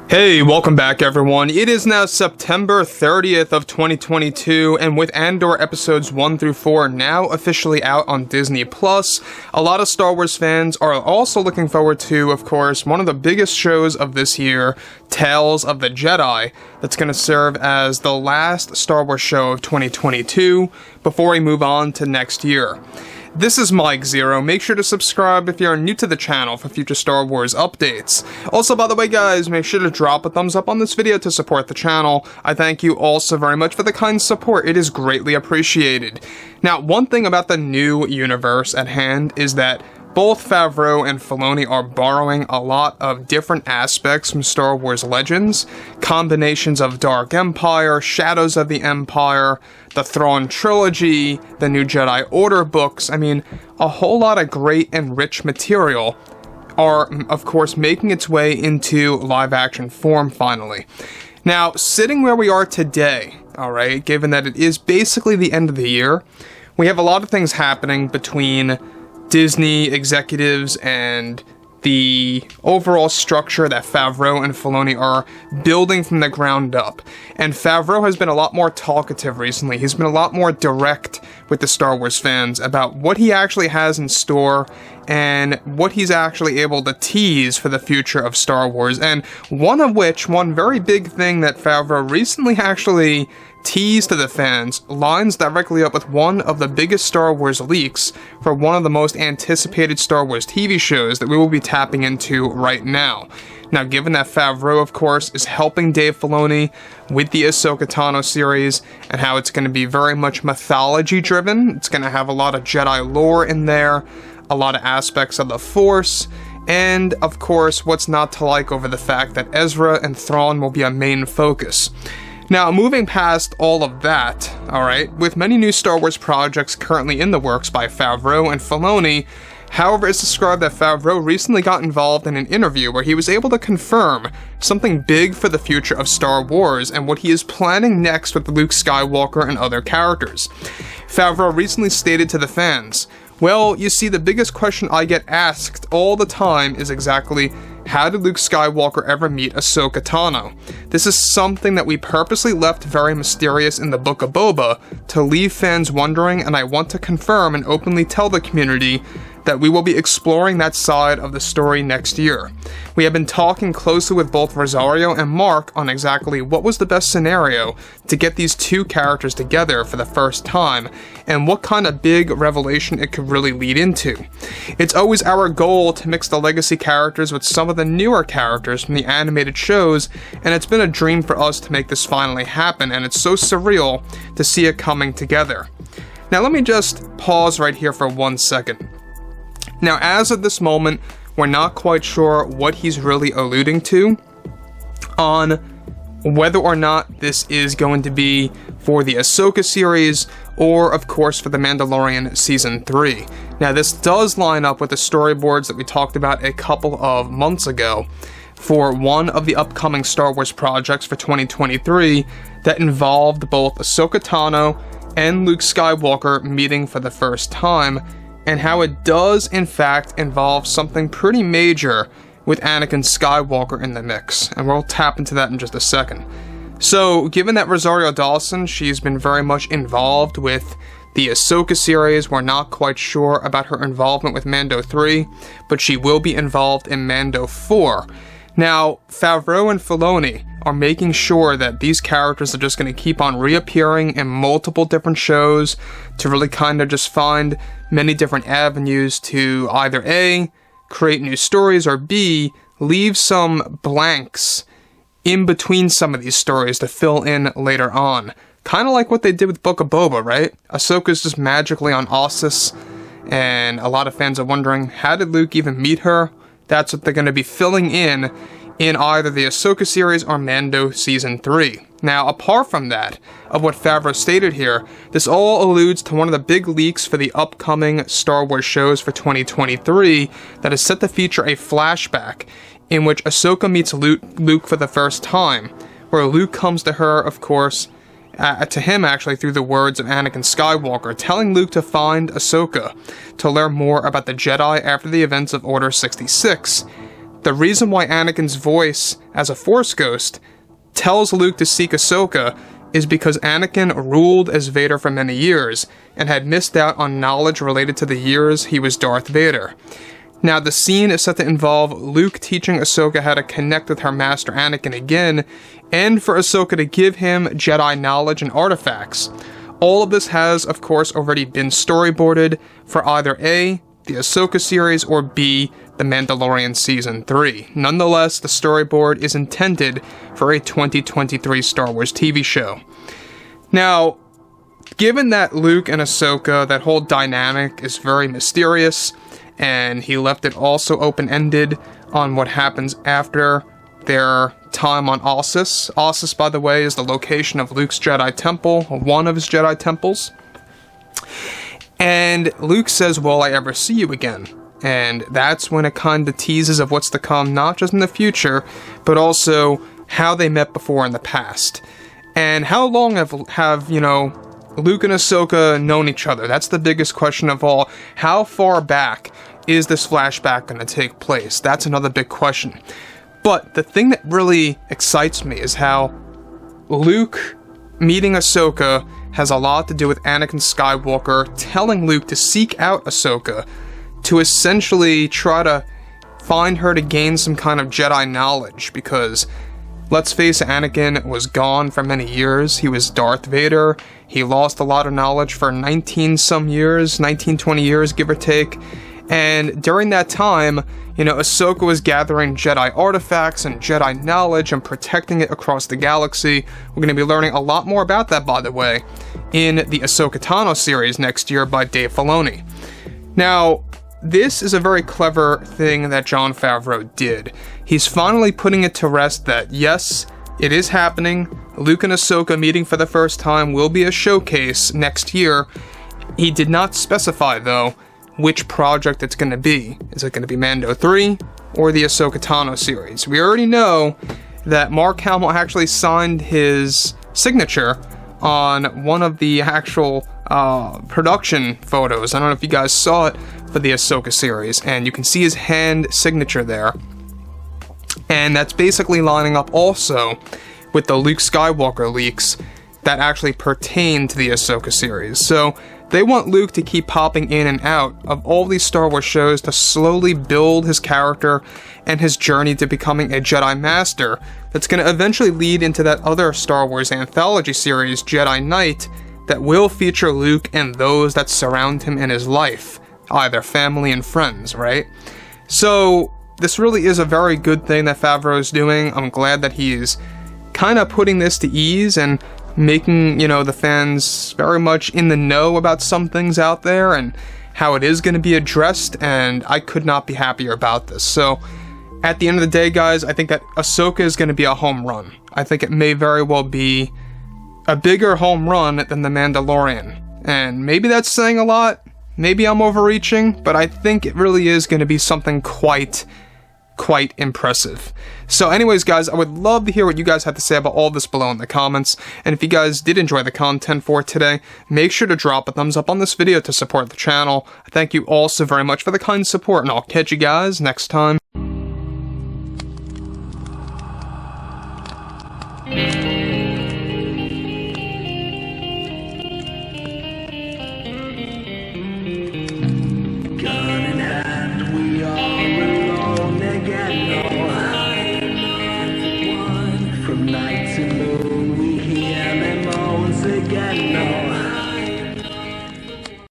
Hey, welcome back everyone. It is now September 30th of 2022, and with Andor episodes 1 through 4 now officially out on Disney+, a lot of Star Wars fans are also looking forward to, of course, one of the biggest shows of this year, Tales of the Jedi, that's going to serve as the last Star Wars show of 2022 before we move on to next year. This is Mike Zero. Make sure to subscribe if you're new to the channel for future Star Wars updates. Also, by the way guys, make sure to drop a thumbs up on this video to support the channel. I thank you all so very much for the kind support. It is greatly appreciated. Now, one thing about the new universe at hand is that both Favreau and Filoni are borrowing a lot of different aspects from Star Wars Legends, combinations of Dark Empire, Shadows of the Empire, the Thrawn trilogy, the new Jedi Order books. I mean, a whole lot of great and rich material are, of course, making its way into live-action form finally. Now, sitting where we are today, alright, given that it is basically the end of the year, we have a lot of things happening between Disney executives and the overall structure that Favreau and Filoni are building from the ground up. And Favreau has been a lot more talkative recently. He's been a lot more direct with the Star Wars fans about what he actually has in store and what he's actually able to tease for the future of Star Wars. And one very big thing that Favreau recently actually teased to the fans lines directly up with one of the biggest Star Wars leaks for one of the most anticipated Star Wars TV shows that we will be tapping into right now. Now, given that Favreau, of course, is helping Dave Filoni with the Ahsoka Tano series and how it's going to be very much mythology-driven, it's going to have a lot of Jedi lore in there, a lot of aspects of the Force, and, of course, what's not to like over the fact that Ezra and Thrawn will be a main focus. Now, moving past all of that, alright, with many new Star Wars projects currently in the works by Favreau and Filoni, however, it's described that Favreau recently got involved in an interview where he was able to confirm something big for the future of Star Wars and what he is planning next with Luke Skywalker and other characters. Favreau recently stated to the fans, "Well, you see, the biggest question I get asked all the time is exactly, how did Luke Skywalker ever meet Ahsoka Tano? This is something that we purposely left very mysterious in the Book of Boba to leave fans wondering, and I want to confirm and openly tell the community that we will be exploring that side of the story next year. We have been talking closely with both Rosario and Mark on exactly what was the best scenario to get these two characters together for the first time, and what kind of big revelation it could really lead into. It's always our goal to mix the legacy characters with some of the newer characters from the animated shows, and it's been a dream for us to make this finally happen, and it's so surreal to see it coming together." Now let me just pause right here for 1 second. Now, as of this moment, we're not quite sure what he's really alluding to on whether or not this is going to be for the Ahsoka series or, of course, for the Mandalorian Season 3. Now, this does line up with the storyboards that we talked about a couple of months ago for one of the upcoming Star Wars projects for 2023 that involved both Ahsoka Tano and Luke Skywalker meeting for the first time, and how it does, in fact, involve something pretty major with Anakin Skywalker in the mix, and we'll tap into that in just a second. So, given that Rosario Dawson, she's been very much involved with the Ahsoka series, we're not quite sure about her involvement with Mando 3, but she will be involved in Mando 4. Now, Favreau and Filoni are making sure that these characters are just going to keep on reappearing in multiple different shows to really kind of just find many different avenues to either A, create new stories, or B, leave some blanks in between some of these stories to fill in later on. Kind of like what they did with Book of Boba, right? Ahsoka's just magically on Ossus, and a lot of fans are wondering, how did Luke even meet her? That's what they're going to be filling in either the Ahsoka series or Mando Season 3. Now, apart from that, of what Favreau stated here, this all alludes to one of the big leaks for the upcoming Star Wars shows for 2023 that is set to feature a flashback in which Ahsoka meets Luke for the first time, where Luke comes to her, of course, to him actually through the words of Anakin Skywalker, telling Luke to find Ahsoka to learn more about the Jedi after the events of Order 66. the reason why Anakin's voice as a Force ghost tells Luke to seek Ahsoka is because Anakin ruled as Vader for many years and had missed out on knowledge related to the years he was Darth Vader. Now, the scene is set to involve Luke teaching Ahsoka how to connect with her master Anakin again, and for Ahsoka to give him Jedi knowledge and artifacts. All of this has, of course, already been storyboarded for either A, the Ahsoka series, or B, The Mandalorian Season 3. Nonetheless, the storyboard is intended for a 2023 Star Wars TV show. Now, given that Luke and Ahsoka, that whole dynamic is very mysterious, and he left it also open-ended on what happens after their time on Ossus. Ossus, by the way, is the location of Luke's Jedi Temple, one of his Jedi temples. And Luke says, "Will I ever see you again?" And that's when it kind of teases of what's to come, not just in the future, but also how they met before in the past. And how long have Luke and Ahsoka known each other? That's the biggest question of all. How far back is this flashback going to take place? That's another big question. But the thing that really excites me is how Luke meeting Ahsoka has a lot to do with Anakin Skywalker telling Luke to seek out Ahsoka to essentially try to find her to gain some kind of Jedi knowledge, because let's face it, Anakin was gone for many years. He was Darth Vader. He lost a lot of knowledge for 19 years, 20 years, give or take. And during that time, Ahsoka was gathering Jedi artifacts and Jedi knowledge and protecting it across the galaxy. We're going to be learning a lot more about that, by the way, in the Ahsoka Tano series next year by Dave Filoni. Now, this is a very clever thing that Jon Favreau did. He's finally putting it to rest that, yes, it is happening. Luke and Ahsoka meeting for the first time will be a showcase next year. He did not specify, though, which project it's going to be. Is it going to be Mando 3 or the Ahsoka Tano series? We already know that Mark Hamill actually signed his signature on one of the actual production photos. I don't know if you guys saw it for the Ahsoka series, and you can see his hand signature there. And that's basically lining up also with the Luke Skywalker leaks that actually pertain to the Ahsoka series. So they want Luke to keep popping in and out of all these Star Wars shows to slowly build his character and his journey to becoming a Jedi Master that's going to eventually lead into that other Star Wars anthology series, Jedi Knight, that will feature Luke and those that surround him in his life, either family and friends, right? So this really is a very good thing that Favreau is doing. I'm glad that he's kind of putting this to ease and making, the fans very much in the know about some things out there and how it is going to be addressed, and I could not be happier about this. So, at the end of the day, guys, I think that Ahsoka is going to be a home run. I think it may very well be a bigger home run than The Mandalorian. And maybe that's saying a lot, maybe I'm overreaching, but I think it really is going to be something quite impressive. So anyways, guys, I would love to hear what you guys have to say about all this below in the comments. And if you guys did enjoy the content for today, make sure to drop a thumbs up on this video to support the channel. Thank you all so very much for the kind support, and I'll catch you guys next time. From night to morning.